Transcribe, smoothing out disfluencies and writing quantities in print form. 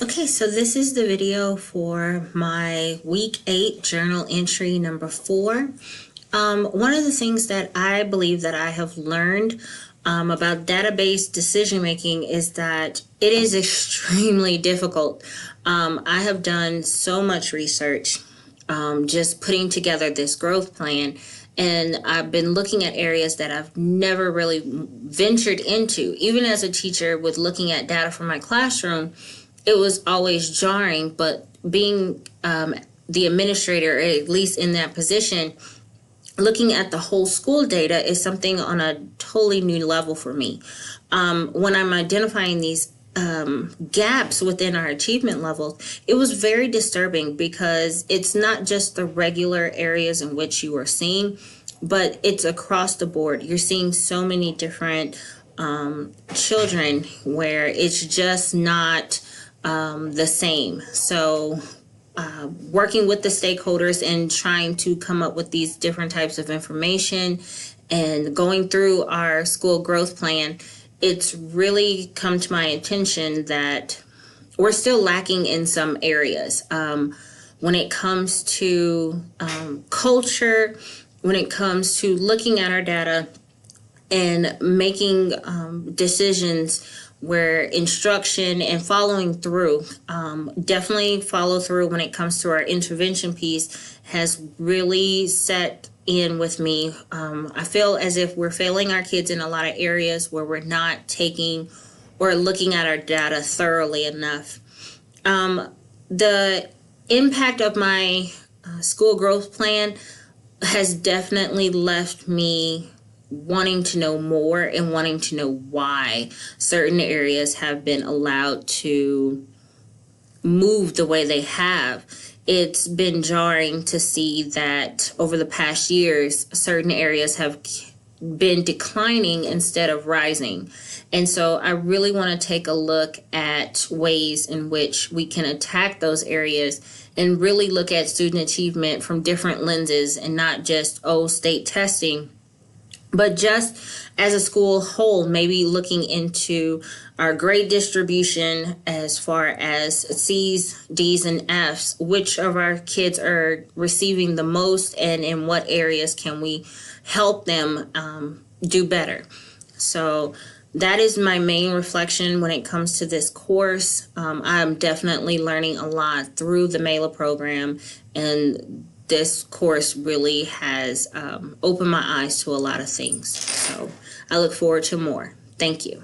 Okay, so this is the video for my week 8 journal entry number 4. One of the things that I believe that I have learned about database decision making is that it is extremely difficult. I have done so much research just putting together this growth plan, and I've been looking at areas that I've never really ventured into. Even as a teacher, with looking at data from my classroom, it was always jarring, but being the administrator, or at least in that position, looking at the whole school data is something on a totally new level for me. When I'm identifying these gaps within our achievement levels, it was very disturbing because it's not just the regular areas in which you are seeing, but it's across the board. You're seeing so many different children where it's just not the same. So working with the stakeholders and trying to come up with these different types of information and going through our school growth plan, it's really come to my attention that we're still lacking in some areas. When it comes to culture, when it comes to looking at our data and making decisions where instruction and following through, definitely follow through when it comes to our intervention piece has really set in with me. I feel as if we're failing our kids in a lot of areas where we're not taking or looking at our data thoroughly enough. The impact of my school growth plan has definitely left me wanting to know more and wanting to know why certain areas have been allowed to move the way they have. It's been jarring to see that over the past years, certain areas have been declining instead of rising. And so I really want to take a look at ways in which we can attack those areas and really look at student achievement from different lenses and not just, state testing, but just as a school whole, maybe looking into our grade distribution as far as C's, D's, and F's, which of our kids are receiving the most and in what areas can we help them do better. So that is my main reflection when it comes to this course. I'm definitely learning a lot through the MELA program, and this course really has opened my eyes to a lot of things. So I look forward to more. Thank you.